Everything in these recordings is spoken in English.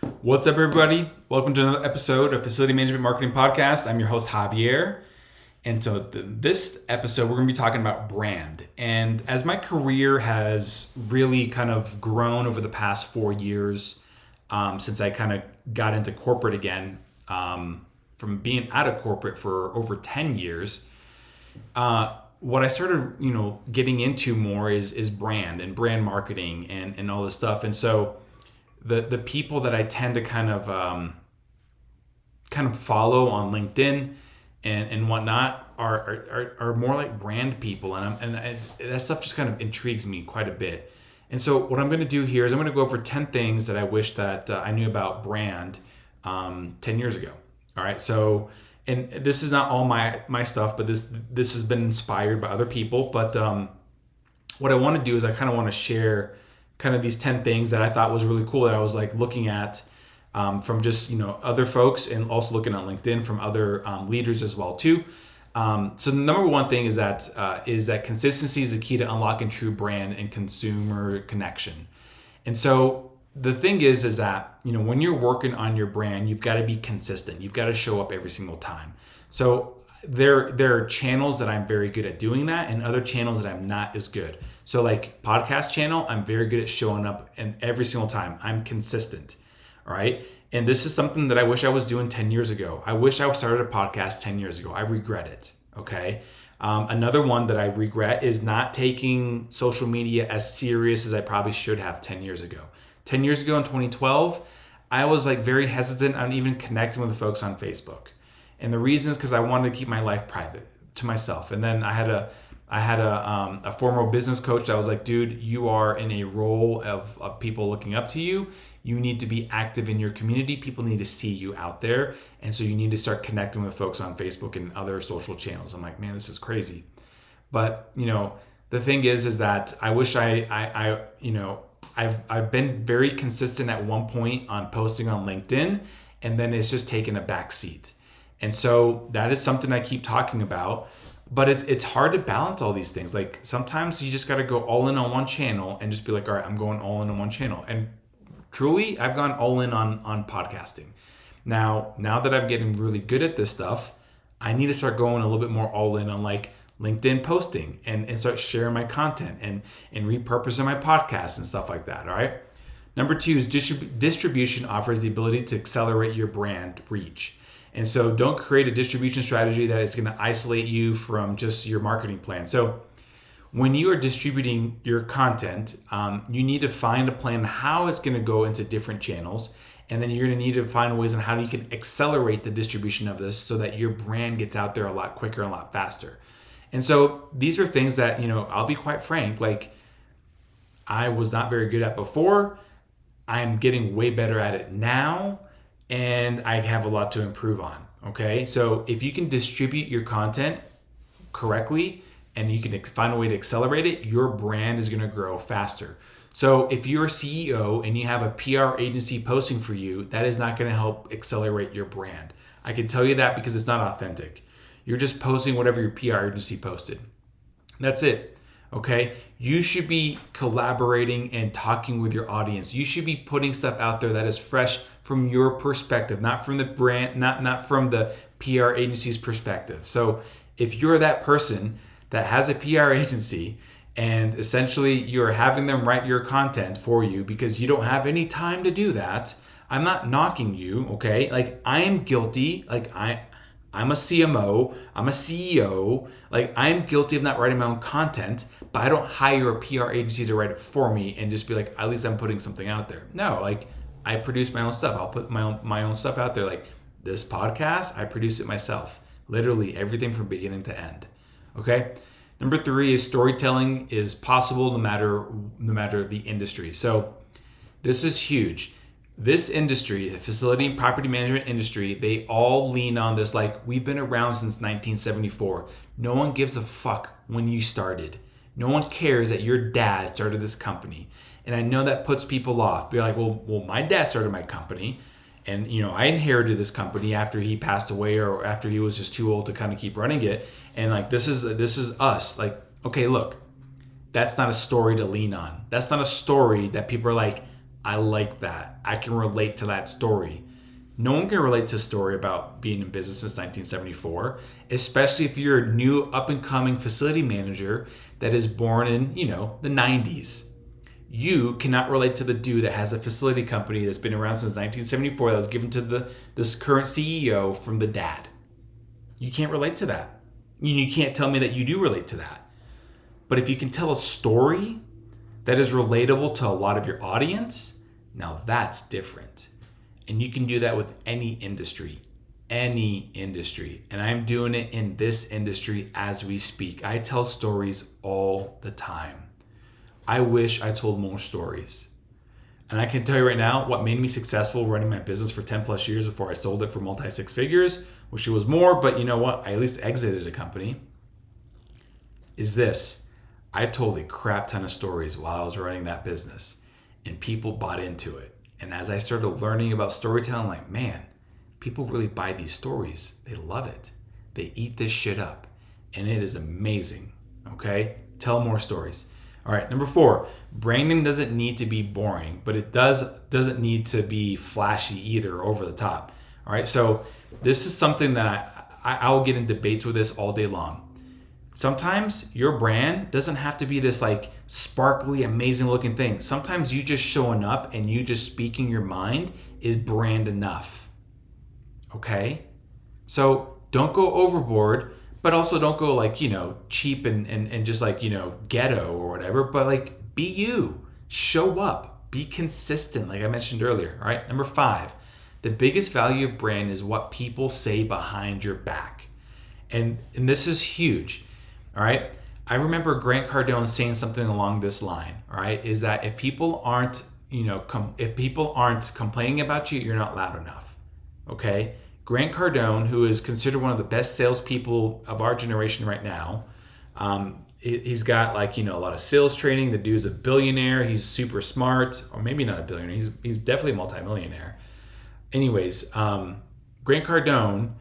What's up, everybody? Welcome to another episode of Facility Management Marketing Podcast. I'm your host, Javier. And so this episode, we're going to be talking about brand. And as my career has really kind of grown over the past 4 years, since I kind of got into corporate again, from being out of corporate for over 10 years, what I started, getting into more is brand and brand marketing and all this stuff. And so the people that I tend to kind of follow on LinkedIn and whatnot are more like brand people, and that stuff just kind of intrigues me quite a bit. And so what I'm going to do here is I'm going to go over 10 things that I wish that I knew about brand 10 years ago. All right, so and this is not all my stuff, but this has been inspired by other people. But what I want to do is I kind of want to share kind of these 10 things that I thought was really cool that I was like looking at from just other folks, and also looking on LinkedIn from other leaders as well too. So the number one thing is that consistency is the key to unlocking true brand and consumer connection. And so the thing is that when you're working on your brand, you've got to be consistent. You've got to show up every single time. So there are channels that I'm very good at doing that, and other channels that I'm not as good. So like podcast channel, I'm very good at showing up, and every single time I'm consistent. All right. And this is something that I wish I was doing 10 years ago. I wish I started a podcast 10 years ago. I regret it. Okay. Another one that I regret is not taking social media as serious as I probably should have 10 years ago. 10 years ago in 2012, I was like very hesitant on even connecting with folks on Facebook. And the reason is because I wanted to keep my life private to myself. And then I had a former business coach that was like, dude, you are in a role of people looking up to you. You need to be active in your community. People need to see you out there. And so you need to start connecting with folks on Facebook and other social channels. I'm like, man, this is crazy. But, the thing is that I wish I've been very consistent at one point on posting on LinkedIn, and then it's just taken a back seat. And so that is something I keep talking about. But it's hard to balance all these things. Like sometimes you just got to go all in on one channel and just be like, all right, I'm going all in on one channel. And truly, I've gone all in on podcasting. Now that I'm getting really good at this stuff, I need to start going a little bit more all in on like LinkedIn posting and start sharing my content and repurposing my podcast and stuff like that. All right. Number 2 is distribution offers the ability to accelerate your brand reach. And so don't create a distribution strategy that is going to isolate you from just your marketing plan. So when you are distributing your content, you need to find a plan how it's going to go into different channels. And then you're going to need to find ways on how you can accelerate the distribution of this so that your brand gets out there a lot quicker and a lot faster. And so these are things that, I'll be quite frank, like I was not very good at before. I'm getting way better at it now, and I have a lot to improve on. Okay. So if you can distribute your content correctly and you can find a way to accelerate it, your brand is going to grow faster. So if you're a CEO and you have a PR agency posting for you, that is not going to help accelerate your brand. I can tell you that because it's not authentic. You're just posting whatever your PR agency posted. That's it. Okay. You should be collaborating and talking with your audience. You should be putting stuff out there that is fresh from your perspective, not from the brand, not from the PR agency's perspective. So if you're that person that has a PR agency and essentially you're having them write your content for you because you don't have any time to do that, I'm not knocking you, okay? Like I am guilty. Like I'm a CMO, I'm a CEO, like I'm guilty of not writing my own content, but I don't hire a PR agency to write it for me and just be like, at least I'm putting something out there. No, like I produce my own stuff. I'll put my own stuff out there. Like this podcast, I produce it myself. Literally everything from beginning to end. Okay. Number 3 is storytelling is possible no matter the industry. So this is huge. This industry, the facility and property management industry, they all lean on this like we've been around since 1974. No one gives a fuck when you started. No one cares that your dad started this company. And I know that puts people off. Be like, well, my dad started my company, and I inherited this company after he passed away or after he was just too old to kind of keep running it. And like this is us. Like, okay, look, that's not a story to lean on. That's not a story that people are like, I like that. I can relate to that story. No one can relate to a story about being in business since 1974, especially if you're a new up and coming facility manager that is born in, the 90s. You cannot relate to the dude that has a facility company that's been around since 1974 that was given to this current CEO from the dad. You can't relate to that. You can't tell me that you do relate to that. But if you can tell a story that is relatable to a lot of your audience, now that's different. And you can do that with any industry. And I'm doing it in this industry as we speak. I tell stories all the time. I wish I told more stories. And I can tell you right now, what made me successful running my business for 10 plus years before I sold it for multi six figures, which it was more, but you know what? I at least exited a company, is this. I told a crap ton of stories while I was running that business, and people bought into it. And as I started learning about storytelling, I'm like, man, people really buy these stories. They love it. They eat this shit up. And it is amazing. Okay? Tell more stories. All right, number 4, branding doesn't need to be boring, but it doesn't need to be flashy either, over the top. All right, so this is something that I will get in debates with this all day long. Sometimes your brand doesn't have to be this like sparkly, amazing looking thing. Sometimes you just showing up and you just speaking your mind is brand enough. Okay? So don't go overboard, but also don't go like, cheap and just like, ghetto or whatever, but like be you. Show up. Be consistent, like I mentioned earlier. All right? Number 5, the biggest value of brand is what people say behind your back. And this is huge. All right. I remember Grant Cardone saying something along this line. All right. Is that if people aren't, if people aren't complaining about you, you're not loud enough. Okay. Grant Cardone, who is considered one of the best salespeople of our generation right now, he's got like, a lot of sales training. The dude's a billionaire. He's super smart, or maybe not a billionaire. He's definitely a multimillionaire. Anyways, Grant Cardone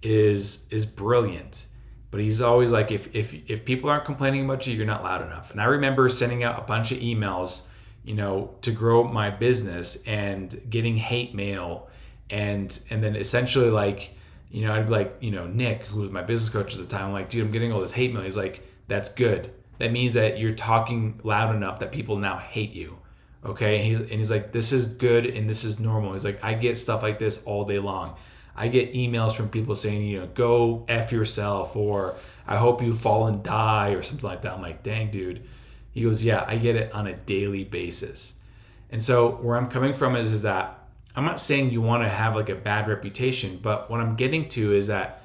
is brilliant. But he's always like, if people aren't complaining about you, you're not loud enough. And I remember sending out a bunch of emails, to grow my business and getting hate mail. And then essentially like, I'd be like, Nick, who was my business coach at the time, I'm like, dude, I'm getting all this hate mail. He's like, that's good. That means that you're talking loud enough that people now hate you. Okay. And he's like, this is good and this is normal. He's like, I get stuff like this all day long. I get emails from people saying, go F yourself, or I hope you fall and die, or something like that. I'm like, dang, dude. He goes, yeah, I get it on a daily basis. And so where I'm coming from is that I'm not saying you want to have like a bad reputation, but what I'm getting to is that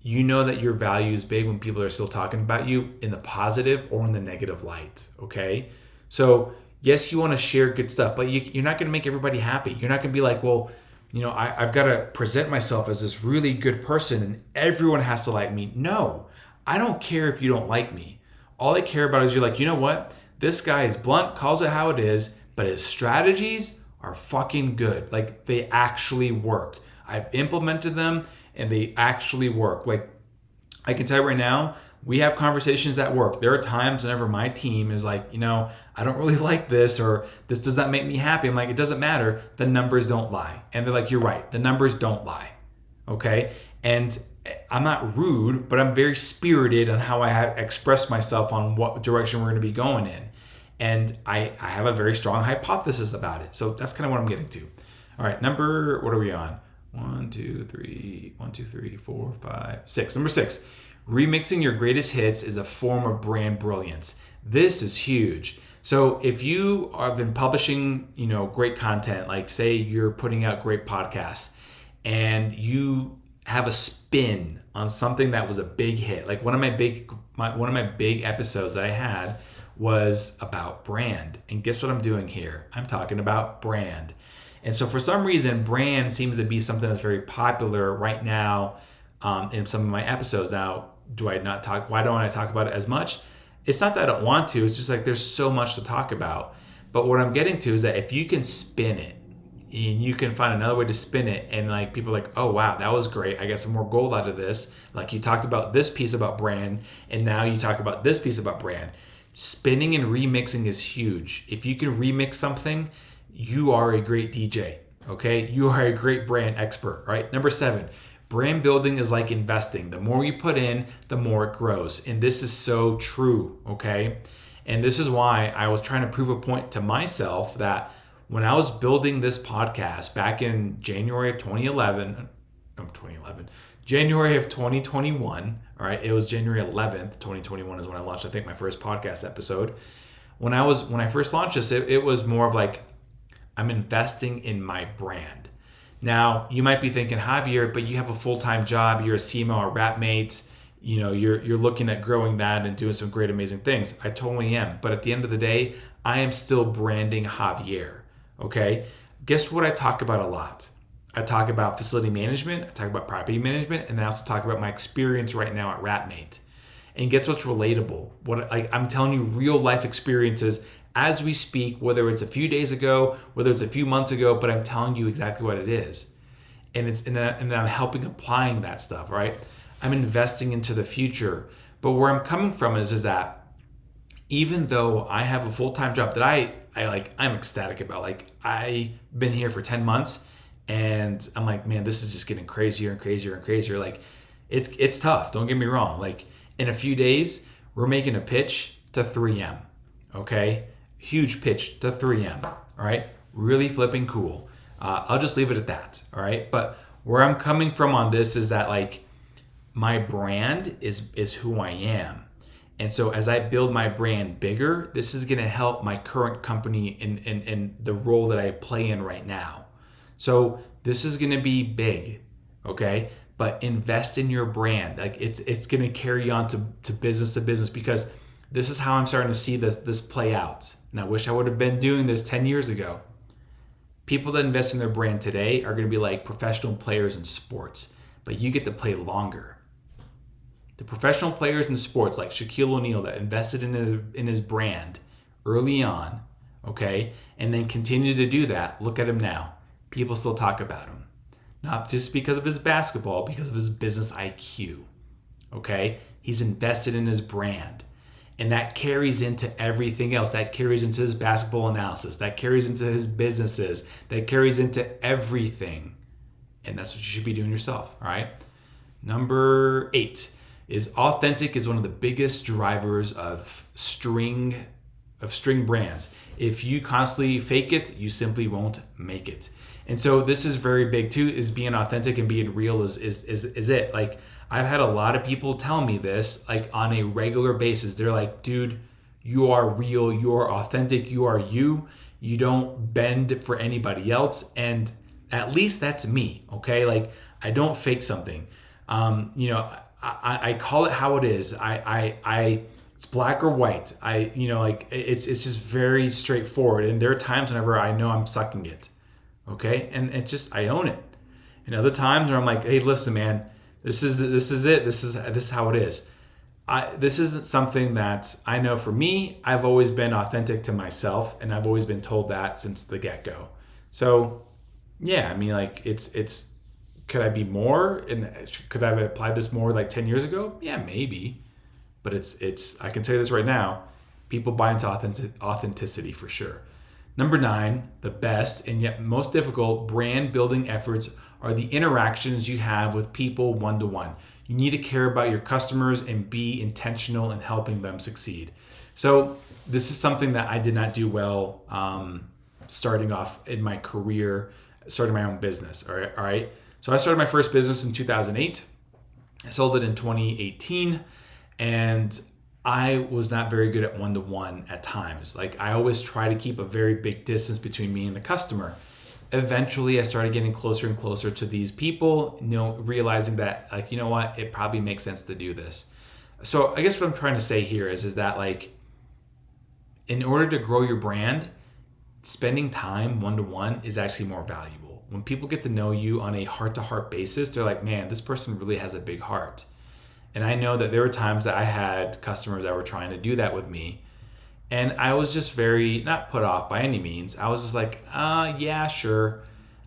that your value is big when people are still talking about you in the positive or in the negative light, okay? So yes, you want to share good stuff, but you're not going to make everybody happy. You're not going to be like, well, I've got to present myself as this really good person and everyone has to like me. No, I don't care if you don't like me. All I care about is you're like, you know what? This guy is blunt, calls it how it is, but his strategies are fucking good. Like they actually work. I've implemented them and they actually work. Like I can tell you right now, we have conversations at work. There are times whenever my team is like, I don't really like this, or this does not make me happy. I'm like, it doesn't matter. The numbers don't lie. And they're like, you're right. The numbers don't lie. Okay. And I'm not rude, but I'm very spirited on how I express myself on what direction we're going to be going in. And I have a very strong hypothesis about it. So that's kind of what I'm getting to. All right. What are we on? 1, 2, 3, 4, 5, 6. Number 6. Remixing your greatest hits is a form of brand brilliance. This is huge. So if you have been publishing, great content, like say you're putting out great podcasts and you have a spin on something that was a big hit. Like one of my big episodes that I had was about brand. And guess what I'm doing here? I'm talking about brand. And so for some reason, brand seems to be something that's very popular right now in some of my episodes. Now, why don't I talk about it as much? It's not that I don't want to, it's just like there's so much to talk about. But what I'm getting to is that if you can spin it and you can find another way to spin it and like people are like, oh wow, that was great. I got some more gold out of this. Like you talked about this piece about brand and now you talk about this piece about brand. Spinning and remixing is huge. If you can remix something, you are a great DJ. Okay, you are a great brand expert. Right. Number 7, brand building is like investing. The more you put in, the more it grows. And this is so true. Okay. And this is why I was trying to prove a point to myself that when I was building this podcast back in January of 2011, January of 2021, all right, it was January 11th, 2021 is when I launched, I think, my first podcast episode. When I first launched this, it was more of like, I'm investing in my brand. Now, you might be thinking, Javier, but you have a full-time job, you're a CMO, a rap mate, you're looking at growing that and doing some great, amazing things. I totally am. But at the end of the day, I am still branding Javier. Okay. Guess what I talk about a lot? I talk about facility management, I talk about property management, and I also talk about my experience right now at Rapmate. And guess what's relatable? I'm telling you real life experiences as we speak, whether it's a few days ago, whether it's a few months ago, but I'm telling you exactly what it is. And I'm helping applying that stuff, right? I'm investing into the future. But where I'm coming from is that even though I have a full-time job that I'm ecstatic about, like I've been here for 10 months and I'm like, man, this is just getting crazier and crazier and crazier. Like it's tough. Don't get me wrong. Like in a few days, we're making a pitch to 3M. Okay. Huge pitch to 3M. All right. Really flipping cool. I'll just leave it at that. All right. But where I'm coming from on this is that like my brand is who I am. And so as I build my brand bigger, this is going to help my current company in the role that I play in right now. So this is going to be big, okay? But invest in your brand. Like it's going to carry on to business because this is how I'm starting to see this play out. And I wish I would have been doing this 10 years ago. People that invest in their brand today are going to be like professional players in sports, but you get to play longer. The professional players in sports like Shaquille O'Neal that invested in his brand early on, okay, and then continue to do that. Look at him now. People still talk about him. Not just because of his basketball, because of his business IQ, okay? He's invested in his brand. And that carries into everything else. That carries into his basketball analysis. That carries into his businesses. That carries into everything. And that's what you should be doing yourself, all right? Number 8 is authentic is one of the biggest drivers of string brands. If you constantly fake it, you simply won't make it. And so this is very big too, is being authentic and being real is it. Like I've had a lot of people tell me this like on a regular basis. They're like, dude, you are real, you are authentic, you are you. You don't bend for anybody else. And at least that's me, okay? Like I don't fake something. I call it how it is. It's black or white. It's just very straightforward. And there are times whenever I know I'm sucking it. Okay. And it's just, I own it. And other times where I'm like, hey, listen, man, this is it. This is how it is. This isn't something that I know for me. I've always been authentic to myself and I've always been told that since the get-go. So yeah, I mean like it's, could I be more? And could I have applied this more like 10 years ago? Yeah, maybe. But it's I can say this right now. People buy into authenticity for sure. Number 9, the best and yet most difficult brand building efforts are the interactions you have with people one-to-one. You need to care about your customers and be intentional in helping them succeed. So this is something that I did not do well starting off in my career, starting my own business. All right. So I started my first business in 2008. I sold it in 2018, and I was not very good at one-to-one at times. Like I always try to keep a very big distance between me and the customer. Eventually, I started getting closer and closer to these people, realizing that like, you know what, it probably makes sense to do this. So I guess what I'm trying to say here is that like, in order to grow your brand, spending time one-to-one is actually more valuable. When people get to know you on a heart-to-heart basis, they're like, man, this person really has a big heart. And I know that there were times that I had customers that were trying to do that with me. And I was just very, not put off by any means. I was just like, yeah, sure.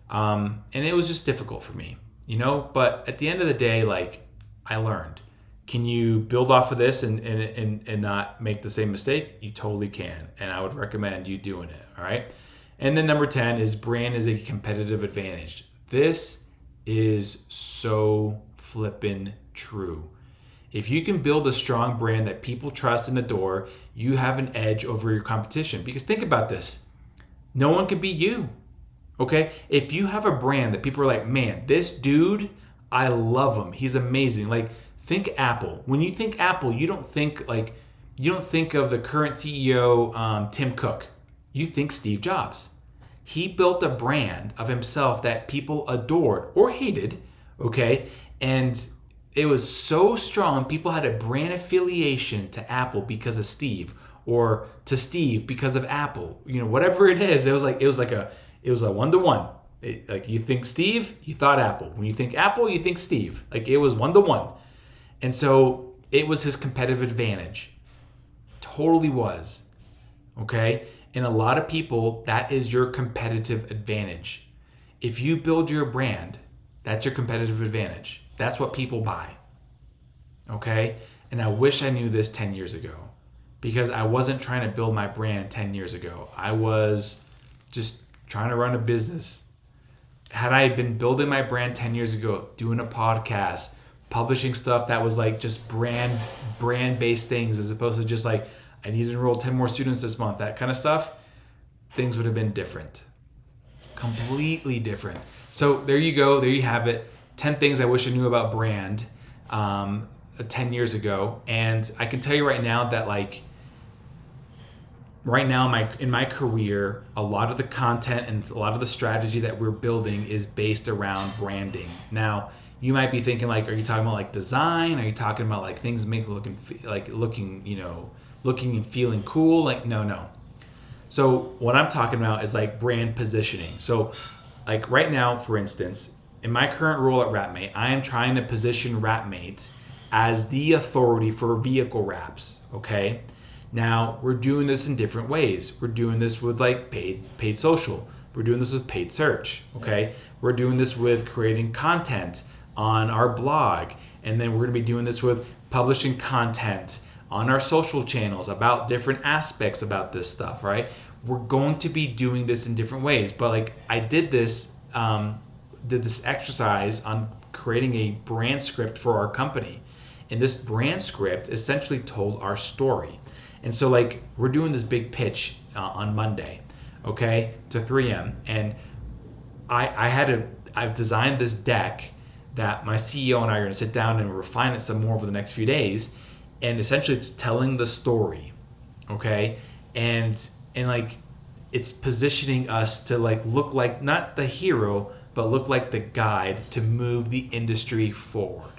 And it was just difficult for me, But at the end of the day, like, I learned. Can you build off of this and not make the same mistake? You totally can. And I would recommend you doing it, all right? And then number 10 is brand is a competitive advantage. This is so flippin' true. If you can build a strong brand that people trust and adore, you have an edge over your competition. Because think about this. No one can be you. Okay? If you have a brand that people are like, man, this dude, I love him. He's amazing. Like, think Apple. When you think Apple, you don't think of the current CEO, Tim Cook. You think Steve Jobs. He built a brand of himself that people adored or hated, okay? And it was so strong, people had a brand affiliation to Apple because of Steve, or to Steve because of Apple. You know, whatever it is, it was a one-to-one. Like, you think Steve, you thought Apple. When you think Apple, you think Steve. Like, it was one-to-one. And so it was his competitive advantage. Totally was. Okay? And a lot of people, that is your competitive advantage. If you build your brand, that's your competitive advantage. That's what people buy. Okay? And I wish I knew this 10 years ago, because I wasn't trying to build my brand 10 years ago. I was just trying to run a business. Had I been building my brand 10 years ago, doing a podcast, publishing stuff that was like just brand-based things, as opposed to just like, I need to enroll 10 more students this month, that kind of stuff, things would have been different. Completely different. So there you go. There you have it. 10 things I wish I knew about brand 10 years ago. And I can tell you right now that, like, right now in my career, a lot of the content and a lot of the strategy that we're building is based around branding. Now, you might be thinking, like, are you talking about like design? Are you talking about like things looking and feeling cool? Like, no. So what I'm talking about is like brand positioning. So like right now, for instance, in my current role at Wrapmate, I am trying to position Wrapmate as the authority for vehicle wraps. Okay. Now we're doing this in different ways. We're doing this with like paid social. We're doing this with paid search. Okay. We're doing this with creating content on our blog. And then we're going to be doing this with publishing content on our social channels about different aspects about this stuff, right? We're going to be doing this in different ways. But like, I did this exercise on creating a brand script for our company. And this brand script essentially told our story. And so like, we're doing this big pitch on Monday, okay, to 3M. And I've designed this deck that my CEO and I are going to sit down and refine it some more over the next few days. And essentially it's telling the story, okay? And like, it's positioning us to like look like not the hero, but look like the guide to move the industry forward.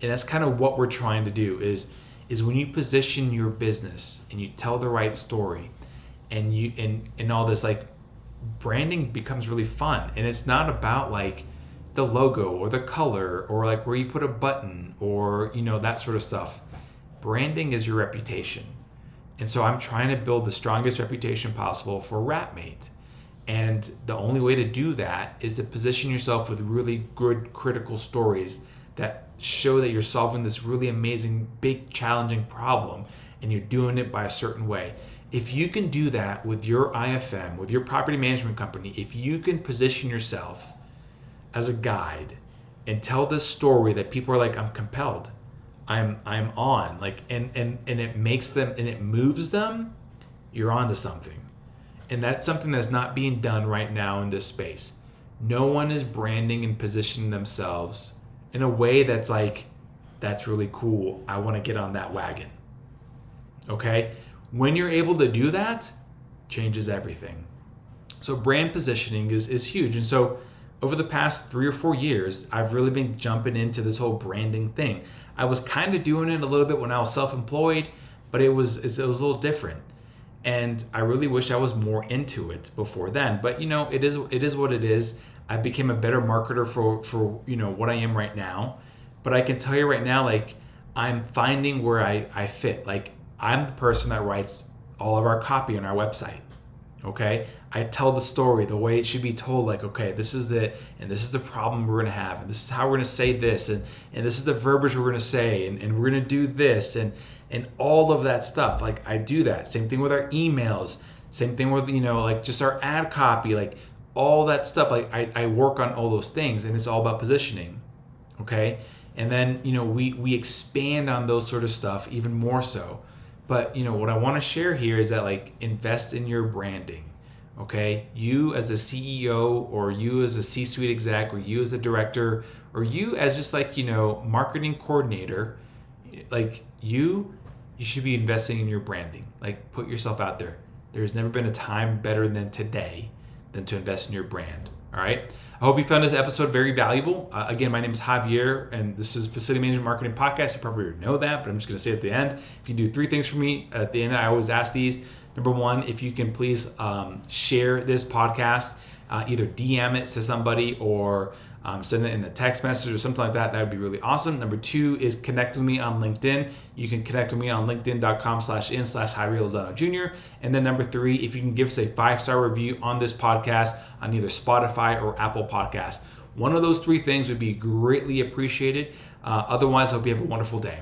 And that's kind of what we're trying to do is when you position your business and you tell the right story and you and all this, like, branding becomes really fun. And it's not about like the logo or the color or like where you put a button or, you know, that sort of stuff. Branding is your reputation. And so I'm trying to build the strongest reputation possible for Wrapmate. And the only way to do that is to position yourself with really good critical stories that show that you're solving this really amazing, big, challenging problem, and you're doing it by a certain way. If you can do that with your IFM, with your property management company, if you can position yourself as a guide and tell this story that people are like, I'm compelled, I'm on, like, and it makes them and it moves them, you're onto something. And that's something that's not being done right now in this space. No one is branding and positioning themselves in a way that's like, that's really cool, I want to get on that wagon. Okay? When you're able to do that, changes everything. So brand positioning is huge. And so over the past 3 or 4 years, I've really been jumping into this whole branding thing. I was kind of doing it a little bit when I was self-employed, but it was a little different. And I really wish I was more into it before then. But you know, it is what it is. I became a better marketer for you know what I am right now. But I can tell you right now, like, I'm finding where I fit. Like, I'm the person that writes all of our copy on our website. Okay? I tell the story the way it should be told, like, okay, this is it, and this is the problem we're gonna have, and this is how we're gonna say this, and this is the verbiage we're gonna say, and we're gonna do this, and all of that stuff. Like, I do that. Same thing with our emails, Same thing with, like just our ad copy, like all that stuff. Like I work on all those things, and it's all about positioning. Okay. And then, we expand on those sort of stuff even more so. But, what I want to share here is that, like, invest in your branding. Okay. You as a CEO, or you as a C-suite exec, or you as a director, or you as just like, marketing coordinator, like you should be investing in your branding. Like, put yourself out there. There's never been a time better than today than to invest in your brand. All right. I hope you found this episode very valuable. Again, my name is Javier, and this is Facility Management Marketing Podcast. You probably already know that, but I'm just going to say at the end, if you do 3 things for me at the end, I always ask these. Number 1, if you can please share this podcast, either DM it to somebody or send it in a text message or something like that. That would be really awesome. Number 2 is connect with me on LinkedIn. You can connect with me on linkedin.com/in/Javier Lozano Jr. And then number 3, if you can give us a 5-star review on this podcast on either Spotify or Apple Podcasts. One of those 3 things would be greatly appreciated. Otherwise, I hope you have a wonderful day.